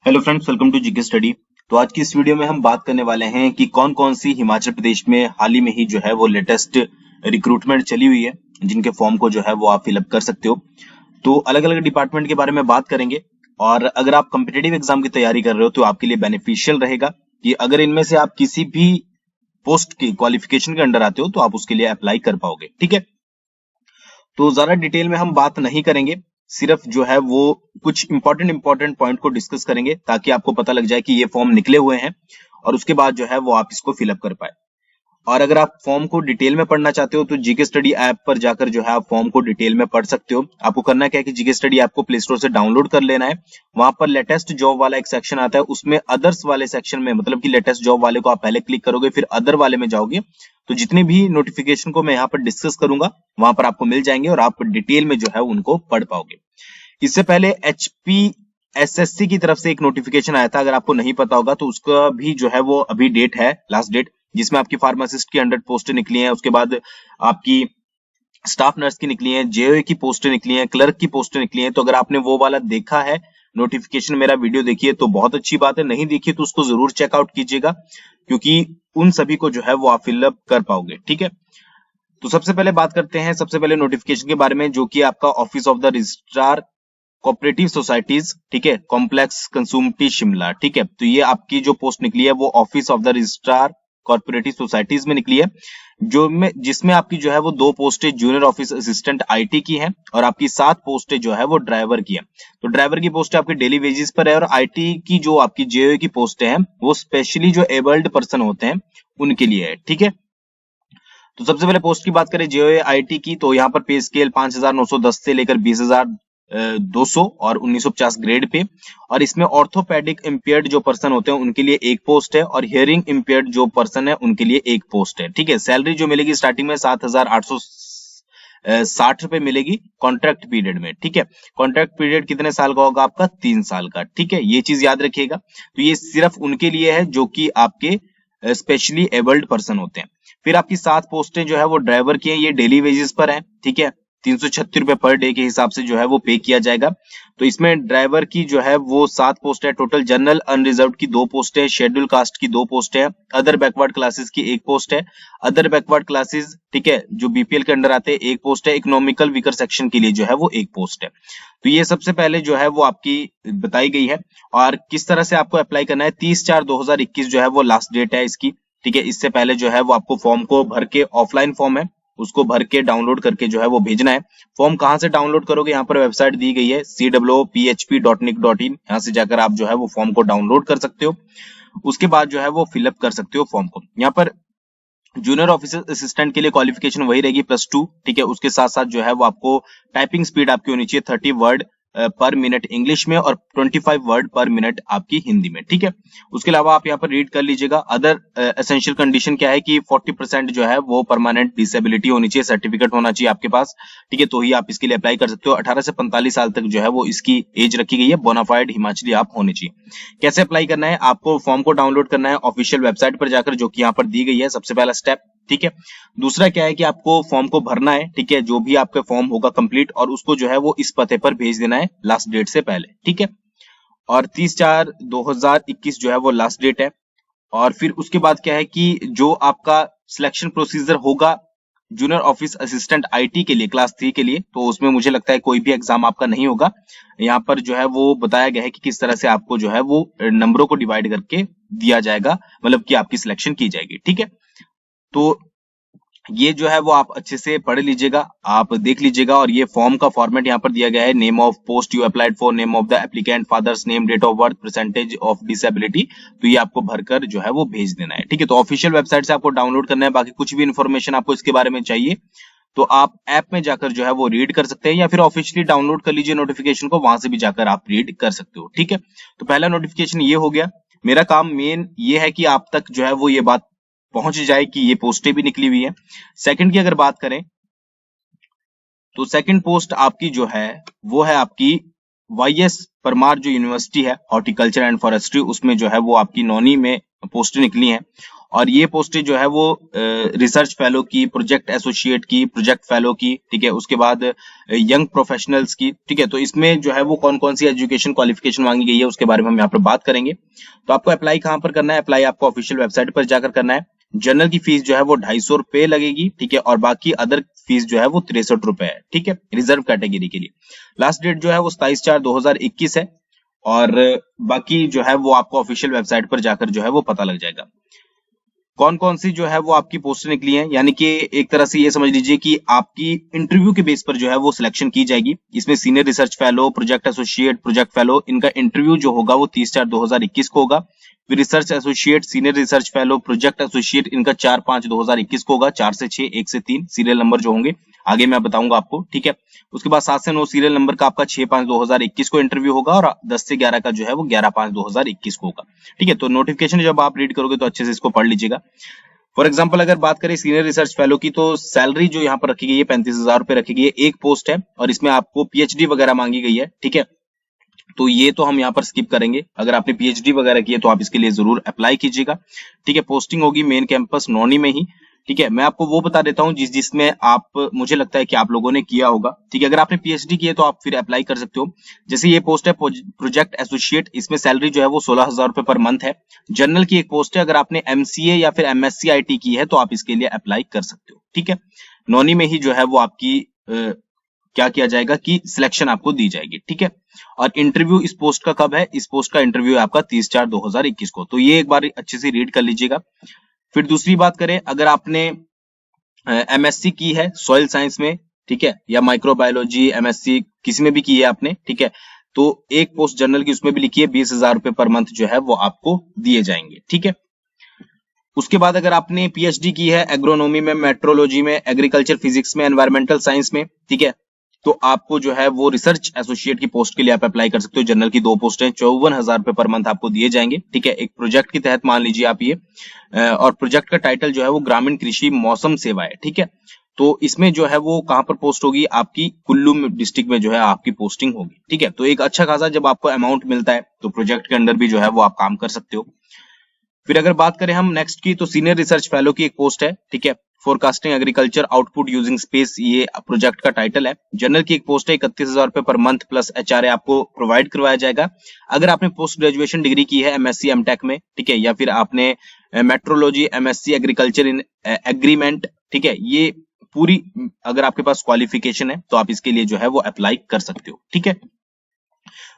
Hello friends, welcome to GK study. तो आज की इस वीडियो में हम बात करने वाले हैं कि कौन कौन सी हिमाचल प्रदेश में हाल ही में ही जो है वो लेटेस्ट रिक्रूटमेंट चली हुई है, जिनके फॉर्म को जो है वो आप फिलअप कर सकते हो। तो अलग अलग डिपार्टमेंट के बारे में बात करेंगे, और अगर आप कम्पिटेटिव एग्जाम की तैयारी कर रहे हो तो आपके लिए बेनिफिशियल रहेगा कि अगर इनमें से आप किसी भी पोस्ट की क्वालिफिकेशन के अंडर आते हो तो आप उसके लिए अप्लाई कर पाओगे। ठीक है, तो ज्यादा डिटेल में हम बात नहीं करेंगे, सिर्फ जो है वो कुछ इंपॉर्टेंट पॉइंट को डिस्कस करेंगे ताकि आपको पता लग जाए कि ये फॉर्म निकले हुए हैं और उसके बाद जो है वो आप इसको फिलअप कर पाए। और अगर आप फॉर्म को डिटेल में पढ़ना चाहते हो तो जीके स्टडी ऐप पर जाकर जो है आप फॉर्म को डिटेल में पढ़ सकते हो। आपको करना क्या है कि जीके स्टडी ऐप को प्ले स्टोर से डाउनलोड कर लेना है। वहां पर लेटेस्ट जॉब वाला एक सेक्शन आता है, उसमें अदर्स वाले सेक्शन में, मतलब कि लेटेस्ट जॉब वाले को आप पहले क्लिक करोगे, फिर अदर वाले में जाओगे तो जितने भी नोटिफिकेशन को मैं यहाँ पर डिस्कस करूंगा वहां पर आपको मिल जाएंगे और आप डिटेल में जो है उनको पढ़ पाओगे। इससे पहले HPSSC की तरफ से एक नोटिफिकेशन आया था, अगर आपको नहीं पता होगा तो उसका भी जो है वो अभी डेट है, लास्ट डेट, जिसमें आपकी फार्मासिस्ट की 100 पोस्टें निकली हैं, उसके बाद आपकी स्टाफ नर्स की निकली हैं, जेओए की पोस्टें निकली हैं, क्लर्क की पोस्टें निकली हैं। तो अगर आपने वो वाला देखा है नोटिफिकेशन, मेरा वीडियो देखिए तो बहुत अच्छी बात है, नहीं देखी तो उसको जरूर चेकआउट कीजिएगा, क्योंकि उन सभी को जो है वो आप फिलअप कर पाओगे। ठीक है, तो सबसे पहले बात करते हैं सबसे पहले नोटिफिकेशन के बारे में, जो कि आपका office of the registrar cooperative societies, ठीक है, कॉम्प्लेक्स कंज्यूमटी शिमला। ठीक है, तो ये आपकी जो पोस्ट निकली है वो office of the registrar corporative societies में निकली है, जिसमें आपकी जो है वो 2 पोस्टें जूनियर ऑफिस असिस्टेंट आईटी की हैं और आपकी 7 पोस्टें जो है वो ड्राइवर की है। तो ड्राइवर की पोस्ट आपकी डेली वेजेस पर है, और आईटी की जो आपकी जेओए की पोस्टें हैं वो स्पेशली जो एबल्ड पर्सन होते हैं उनके लिए है। ठीक है, तो सबसे पहले पोस्ट की बात करें जेओए आईटी की, तो यहाँ पर पे स्केल 5,910 से लेकर 20,200 और 1950 ग्रेड पे, और इसमें ऑर्थोपेडिक इम्पेयर्ड जो पर्सन होते हैं उनके लिए एक पोस्ट है, और हियरिंग इम्पेयर्ड जो पर्सन है उनके लिए एक पोस्ट है। ठीक है, सैलरी जो मिलेगी स्टार्टिंग में 7,860 रुपए मिलेगी कॉन्ट्रैक्ट पीरियड में। ठीक है, कॉन्ट्रैक्ट पीरियड कितने साल का होगा आपका? 3 साल का। ठीक है, ये चीज याद रखिएगा। तो ये सिर्फ उनके लिए है जो कि आपके स्पेशली एबल्ड पर्सन होते हैं। फिर आपकी 7 पोस्टें जो है वो ड्राइवर की है, ये डेली वेजेस पर है। ठीक है, 336 रुपए पर डे के हिसाब से जो है वो पे किया जाएगा। तो इसमें ड्राइवर की जो है वो 7 पोस्ट है टोटल, जनरल अनरिजर्व की 2 पोस्ट है, शेड्यूल कास्ट की 2 पोस्ट है, अदर बैकवर्ड क्लासेस की 1 पोस्ट है, अदर बैकवर्ड क्लासेस, ठीक है, जो बीपीएल के अंडर आते हैं 1 पोस्ट है, इकोनॉमिकल वीकर सेक्शन के लिए जो है वो 1 पोस्ट है। तो ये सबसे पहले जो है वो आपकी बताई गई है, और किस तरह से आपको अप्लाई करना है, 30/4/2021 जो है वो लास्ट डेट है इसकी। ठीक है, इससे पहले जो है वो आपको फॉर्म को भर के, ऑफलाइन फॉर्म है, उसको भर के डाउनलोड करके जो है वो भेजना है। फॉर्म कहां से डाउनलोड करोगे? यहाँ पर वेबसाइट दी गई है cwophp.nic.in, यहाँ से जाकर आप जो है वो फॉर्म को डाउनलोड कर सकते हो। उसके बाद जो है वो फिलअप कर सकते हो फॉर्म को। यहाँ पर जूनियर ऑफिसर असिस्टेंट के लिए क्वालिफिकेशन वही रहेगी +2। ठीक है, उसके साथ साथ जो है वो आपको टाइपिंग स्पीड आपकी होनी चाहिए 30 वर्ड पर मिनट इंग्लिश में और 25 वर्ड पर मिनट आपकी हिंदी में। ठीक है, उसके अलावा आप यहाँ पर रीड कर लीजिएगा। अदर एसेंशियल कंडीशन क्या है कि 40% जो है वो परमानेंट डिसेबिलिटी होनी चाहिए, सर्टिफिकेट होना चाहिए आपके पास। ठीक है, तो ही आप इसके लिए अप्लाई कर सकते हो। 18 से 45 साल तक जो है वो इसकी एज रखी गई है, बोनाफाइड हिमाचली आप होने चाहिए। कैसे अप्लाई करना है? आपको फॉर्म को डाउनलोड करना है ऑफिशियल वेबसाइट पर जाकर, जो कि यहाँ पर दी गई है, सबसे पहला स्टेप। ठीक है, दूसरा क्या है कि आपको फॉर्म को भरना है। ठीक है, जो भी आपका फॉर्म होगा कंप्लीट, और उसको जो है वो इस पते पर भेज देना है लास्ट डेट से पहले। ठीक है, और 30/4/2021 जो है वो लास्ट डेट है। और फिर उसके बाद क्या है कि जो आपका सिलेक्शन प्रोसीजर होगा जूनियर ऑफिस असिस्टेंट आईटी के लिए क्लास 3 के लिए, तो उसमें मुझे लगता है कोई भी एग्जाम आपका नहीं होगा। यहाँ पर जो है वो बताया गया है कि किस तरह से आपको जो है वो नंबरों को डिवाइड करके दिया जाएगा, मतलब कि आपकी सिलेक्शन की जाएगी। ठीक है, तो ये जो है वो आप अच्छे से पढ़ लीजिएगा, आप देख लीजिएगा। और ये फॉर्म का फॉर्मेट यहाँ पर दिया गया है, name of post you applied for, name of the applicant, father's name, date of birth, percentage of disability. तो ये आपको भरकर जो है वो भेज देना है। ठीक है, तो ऑफिशियल वेबसाइट से आपको डाउनलोड करना है। बाकी कुछ भी इन्फॉर्मेशन आपको इसके बारे में चाहिए तो आप ऐप में जाकर जो है वो रीड कर सकते हैं, या फिर ऑफिशियली डाउनलोड कर लीजिए नोटिफिकेशन को, वहां से भी जाकर आप रीड कर सकते हो। ठीक है, तो पहला नोटिफिकेशन ये हो गया। मेरा काम मेन ये है कि आप तक जो है वो ये बात पहुंच जाए कि ये पोस्टें भी निकली हुई है। सेकंड की अगर बात करें तो सेकंड पोस्ट आपकी जो है वो है आपकी YS परमार जो यूनिवर्सिटी है हॉर्टिकल्चर एंड फॉरेस्ट्री, उसमें जो है वो आपकी नौनी में पोस्टें निकली हैं। और ये पोस्टें जो है वो रिसर्च फेलो की, प्रोजेक्ट एसोसिएट की, प्रोजेक्ट फेलो की, ठीक है, उसके बाद यंग प्रोफेशनल्स की, ठीक है। तो इसमें जो है वो कौन कौन सी एजुकेशन क्वालिफिकेशन मांगी गई है उसके बारे में हम यहाँ पर बात करेंगे। तो आपको अप्लाई कहाँ पर करना है? अप्लाई आपको ऑफिशियल वेबसाइट पर जाकर करना है। जनरल की फीस जो है वो 250 रुपए लगेगी, ठीक है, और बाकी अदर फीस जो है वो 63 रुपए है, ठीक है, रिजर्व कैटेगरी के लिए। लास्ट डेट जो है वो 27/4/2021 है, और बाकी जो है वो आपको ऑफिशियल वेबसाइट पर जाकर जो है वो पता लग जाएगा। कौन कौन सी जो है वो आपकी पोस्टें निकली हैं, यानी कि एक तरह से ये समझ लीजिए कि आपकी इंटरव्यू के बेस पर जो है वो सिलेक्शन की जाएगी। इसमें senior research fellow, project associate, project fellow, इनका इंटरव्यू जो होगा वो 30/4/2021 को होगा। फिर research associate, senior research fellow, project associate, इनका 4/5/2021 को होगा। 4 से 6, 1 से 3 सीरियल नंबर जो होंगे आगे मैं बताऊंगा आपको, ठीक है। उसके बाद 7 से 9 सीरियल नंबर का आपका 6/5/2021 को इंटरव्यू होगा, और 10 से 11 का जो है वो 11/5/2021 को होगा, ठीक है। तो नोटिफिकेशन जब आप रीड करोगे तो अच्छे से इसको पढ़ लीजिएगा। फॉर एग्जाम्पल अगर बात करें सीनियर रिसर्च फेलो की, तो सैलरी जो यहाँ पर रखी गई है 35,000 रुपए रखी गई है, एक पोस्ट है, और इसमें आपको पीएचडी वगैरह मांगी गई है, ठीक है। तो ये तो हम यहाँ पर स्किप करेंगे। अगर आपने पीएचडी वगैरह की है तो आप इसके लिए जरूर अप्लाई कीजिएगा, ठीक है। पोस्टिंग होगी मेन कैंपस नौनी में ही, ठीक है। मैं आपको वो बता देता हूँ जिसमें आप, मुझे लगता है कि आप लोगों ने किया होगा, ठीक है। अगर आपने पीएचडी की है तो आप फिर अप्लाई कर सकते हो। जैसे ये पोस्ट है प्रोजेक्ट एसोसिएट, इसमें सैलरी जो है वो 16,000 रुपए पर मंथ है। जनरल की एक पोस्ट है, अगर आपने एमसीए या फिर एमएससी आईटी की है तो आप इसके लिए अप्लाई कर सकते हो, ठीक है। नौनी में ही जो है वो आपकी क्या किया जाएगा कि सिलेक्शन आपको दी जाएगी, ठीक है। और इंटरव्यू इस पोस्ट का कब है? इस पोस्ट का इंटरव्यू है आपका 30/4/2021 को। तो ये एक बार अच्छे से रीड कर लीजिएगा। फिर दूसरी बात करें, अगर आपने एमएससी की है सॉइल साइंस में, ठीक है, या माइक्रोबायोलॉजी एमएससी किसी में भी की है आपने, ठीक है, तो एक पोस्ट जनरल की उसमें भी लिखी है, 20,000 रुपए पर मंथ जो है वो आपको दिए जाएंगे, ठीक है। उसके बाद अगर आपने पीएचडी की है एग्रोनॉमी में, मेट्रोलॉजी में, एग्रीकल्चर फिजिक्स में, एनवायरमेंटल साइंस में, ठीक है, तो आपको जो है वो रिसर्च एसोसिएट की पोस्ट के लिए आप अप्लाई कर सकते हो। जनरल की 2 पोस्टें, 54,000 रुपए पर मंथ आपको दिए जाएंगे, ठीक है। एक प्रोजेक्ट के तहत मान लीजिए आप ये, और प्रोजेक्ट का टाइटल जो है वो ग्रामीण कृषि मौसम सेवा है, ठीक है। तो इसमें जो है वो कहां पर पोस्ट होगी? आपकी कुल्लू डिस्ट्रिक्ट में जो है आपकी पोस्टिंग होगी, ठीक है। तो एक अच्छा खासा जब आपको अमाउंट मिलता है तो प्रोजेक्ट के अंडर भी जो है वो आप काम कर सकते हो। फिर अगर बात करें हम नेक्स्ट की, तो सीनियर रिसर्च फेलो की एक पोस्ट है, ठीक है। Forecasting agriculture output using space, ये प्रोजेक्ट का टाइटल है। जनरल की एक पोस्ट है, 31,000 रुपए पर मंथ प्लस एचआरए आपको प्रोवाइड करवाया जाएगा। अगर आपने पोस्ट ग्रेजुएशन डिग्री की है एमएससी एमटेक में, ठीक है, या फिर आपने metrology MSc agriculture in agreement, ठीक है, ये पूरी अगर आपके पास क्वालिफिकेशन है तो आप इसके लिए जो है वो अप्लाई कर सकते हो, ठीक है।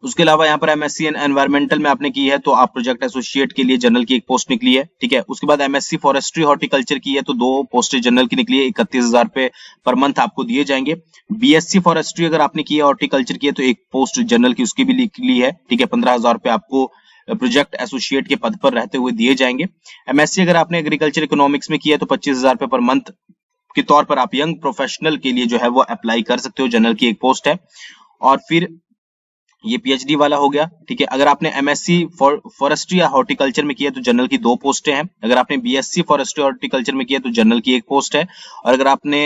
उसके अलावा यहाँ पर एमएससी एनवायरमेंटल में आपने की है तो आप प्रोजेक्ट एसोसिएट के लिए जनरल की एक पोस्ट निकली है, ठीक है। उसके बाद एमएससी फॉरेस्ट्री हॉर्टिकल्चर की है तो 2 पोस्टें जनरल की निकली है, 31,000 रुपए पर मंथ आपको दिए जाएंगे। बीएससी फॉरेस्ट्री अगर आपने की है हॉर्टिकल्चर की है तो एक पोस्ट जनरल की उसकी भी निकली है, ठीक है। 15,000 रुपए आपको प्रोजेक्ट एसोसिएट के पद पर रहते हुए दिए जाएंगे। एमएससी अगर आपने एग्रीकल्चर इकोनॉमिक्स में किया है तो 25,000 रुपए पर मंथ के तौर पर आप यंग प्रोफेशनल के लिए जो है वो अप्लाई कर सकते हो, जनरल की एक पोस्ट है। और फिर ये पीएचडी वाला हो गया, ठीक है। अगर आपने एमएससी फॉरेस्ट्री या हॉर्टिकल्चर में किया तो जनरल की 2 पोस्टें हैं। अगर आपने बीएससी फॉरेस्ट्री हॉर्टिकल्चर में किया तो जनरल की एक पोस्ट है। और अगर आपने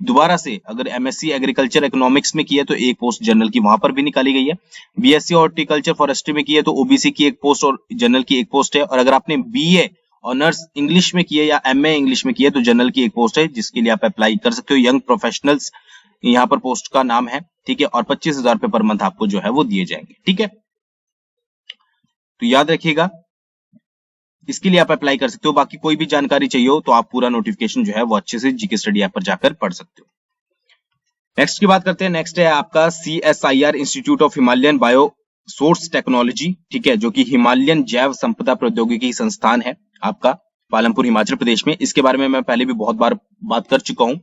दोबारा से अगर एमएससी एग्रीकल्चर इकोनॉमिक्स में किया तो एक पोस्ट जनरल की वहां पर भी निकाली गई है। बीएससी हॉर्टिकल्चर फॉरेस्ट्री में किया तो ओबीसी की एक पोस्ट और जनरल की एक पोस्ट है। और अगर आपने बीए ऑनर्स इंग्लिश में किया या एमए इंग्लिश में किया तो जनरल की एक पोस्ट है जिसके लिए आप अप्लाई कर सकते हो। यंग प्रोफेशनल्स यहाँ पर पोस्ट का नाम है, ठीक है। और 25,000 रुपए पर मंथ आपको जो है वो दिए जाएंगे, ठीक है। तो याद रखिएगा इसके लिए आप अप्लाई कर सकते हो। बाकी कोई भी जानकारी चाहिए हो तो आप पूरा नोटिफिकेशन जो है वो अच्छे से जीके स्टडी ऐप पर जाकर पढ़ सकते हो। नेक्स्ट की बात करते हैं। नेक्स्ट है आपका CSIR institute of Himalayan bio source technology, ठीक है, जो कि हिमालयन जैव संपदा प्रौद्योगिकी संस्थान है आपका पालमपुर हिमाचल प्रदेश में। इसके बारे में मैं पहले भी बहुत बार बात कर चुका हूं,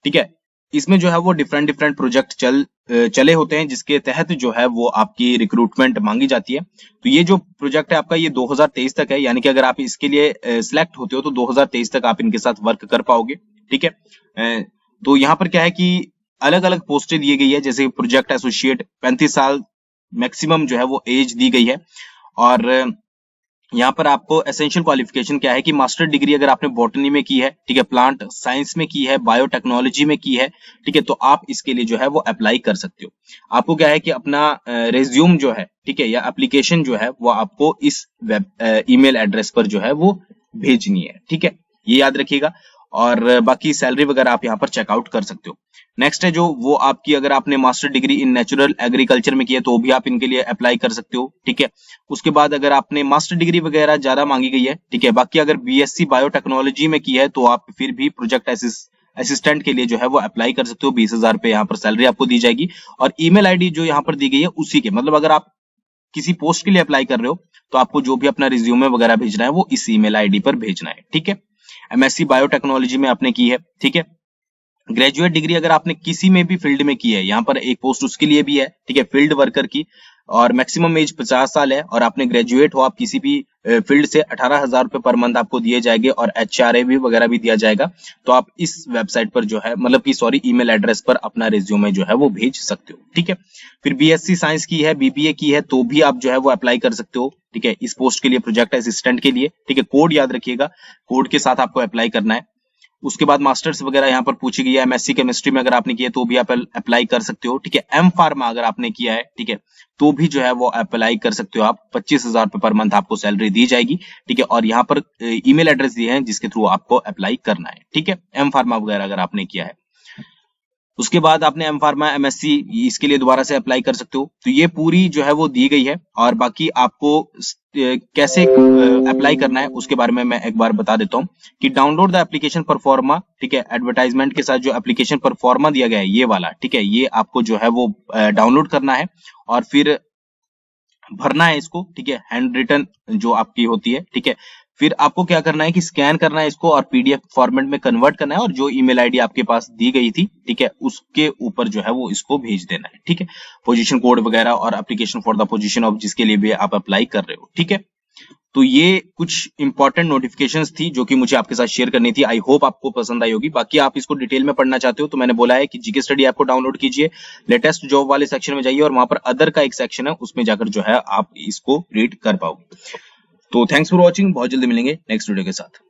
ठीक है। इसमें जो है वो डिफरेंट प्रोजेक्ट चले होते हैं जिसके तहत जो है वो आपकी रिक्रूटमेंट मांगी जाती है। तो ये जो प्रोजेक्ट है आपका ये 2023 तक है, यानी कि अगर आप इसके लिए सिलेक्ट होते हो तो 2023 तक आप इनके साथ वर्क कर पाओगे, ठीक है। तो यहाँ पर क्या है कि अलग अलग पोस्टें दी गई है, जैसे प्रोजेक्ट एसोसिएट 35 साल मैक्सिमम जो है वो एज दी गई है। और यहाँ पर आपको एसेंशियल क्वालिफिकेशन क्या है कि मास्टर डिग्री अगर आपने बॉटनी में की है, ठीक है, प्लांट साइंस में की है, बायोटेक्नोलॉजी में की है, ठीक है, तो आप इसके लिए जो है वो अप्लाई कर सकते हो। आपको क्या है कि अपना रेज्यूम जो है, ठीक है, या एप्लीकेशन जो है वो आपको इस वेब ईमेल एड्रेस पर जो है वो भेजनी है, ठीक है, ये याद रखिएगा। और बाकी सैलरी वगैरह आप यहाँ पर चेकआउट कर सकते हो। नेक्स्ट है जो वो आपकी, अगर आपने master degree in natural agriculture में की है तो भी आप इनके लिए अप्लाई कर सकते हो, ठीक है। उसके बाद अगर आपने मास्टर डिग्री वगैरह ज्यादा मांगी गई है, ठीक है, बाकी अगर बीएससी बायोटेक्नोलॉजी में की है तो आप फिर भी प्रोजेक्ट असिस्टेंट के लिए जो है वो अप्लाई कर सकते हो। 20,000 रुपए यहाँ पर सैलरी आपको दी जाएगी। और ईमेल आईडी जो यहाँ पर दी गई है उसी के, मतलब अगर आप किसी पोस्ट के लिए अप्लाई कर रहे हो तो आपको जो भी अपना रिज्यूमे वगैरह भेजना है वो इस ईमेल आईडी पर भेजना है, ठीक है। एमएससी बायोटेक्नोलॉजी में आपने की है, ठीक है। ग्रेजुएट डिग्री अगर आपने किसी में भी फील्ड में की है, यहाँ पर एक पोस्ट उसके लिए भी है, ठीक है, फील्ड वर्कर की, और मैक्सिमम एज 50 साल है, और आपने ग्रेजुएट हो आप किसी भी फील्ड से, 18,000 रुपए पर मंथ आपको दिए जाएंगे और एचआरए भी वगैरह भी दिया जाएगा। तो आप इस वेबसाइट पर जो है, मतलब कि सॉरी, ईमेल एड्रेस पर अपना रिज्यूमे जो है वो भेज सकते हो, ठीक है। फिर बीएससी साइंस की है, बीबीए की है तो भी आप जो है वो अप्लाई कर सकते हो, ठीक है, इस पोस्ट के लिए, प्रोजेक्ट असिस्टेंट के लिए, ठीक है। कोड याद रखिएगा, कोड के साथ आपको अप्लाई करना है। उसके बाद मास्टर्स वगैरह यहाँ पर पूछी गई है। एमएससी केमिस्ट्री में अगर आपने किया है तो भी आप अप्लाई कर सकते हो, ठीक है। एम फार्मा अगर आपने किया है, ठीक है, तो भी जो है वो अप्लाई कर सकते हो आप। 25,000 रुपए पर मंथ आपको सैलरी दी जाएगी, ठीक है। और यहाँ पर ईमेल एड्रेस दिए हैं जिसके थ्रू आपको अप्लाई करना है, ठीक है। एम फार्मा वगैरह अगर आपने किया है, उसके बाद आपने एम फार्मा, एमएससी, इसके लिए दोबारा से अप्लाई कर सकते हो। तो ये पूरी जो है वो दी गई है। और बाकी आपको कैसे अप्लाई करना है उसके बारे में मैं एक बार बता देता हूँ कि डाउनलोड द एप्लीकेशन परफॉर्मा, ठीक है, एडवर्टाइजमेंट के साथ जो एप्लीकेशन परफॉर्मा दिया गया है ये वाला, ठीक है, ये आपको जो है वो डाउनलोड करना है और फिर भरना है इसको, ठीक है, हैंड रिटन जो आपकी होती है, ठीक है। फिर आपको क्या करना है कि स्कैन करना है इसको और पीडीएफ फॉर्मेट में कन्वर्ट करना है और जो ईमेल आईडी आपके पास दी गई थी, ठीक है, उसके ऊपर जो है वो इसको भेज देना है, ठीक है। पोजीशन कोड वगैरह और application for the position of जिसके लिए भी आप अप्लाई कर रहे हो, ठीक है। तो ये कुछ इंपॉर्टेंट नोटिफिकेशंस थी जो कि मुझे आपके साथ शेयर करनी थी। आई होप आपको पसंद आई होगी। बाकी आप इसको डिटेल में पढ़ना चाहते हो तो मैंने बोला है कि जीके स्टडी ऐप को डाउनलोड कीजिए, लेटेस्ट जॉब वाले सेक्शन में जाइए और वहां पर अदर का एक सेक्शन है, उसमें जाकर जो है आप इसको रीड कर पाओगे। तो थैंक्स फॉर वॉचिंग, बहुत जल्दी मिलेंगे नेक्स्ट वीडियो के साथ।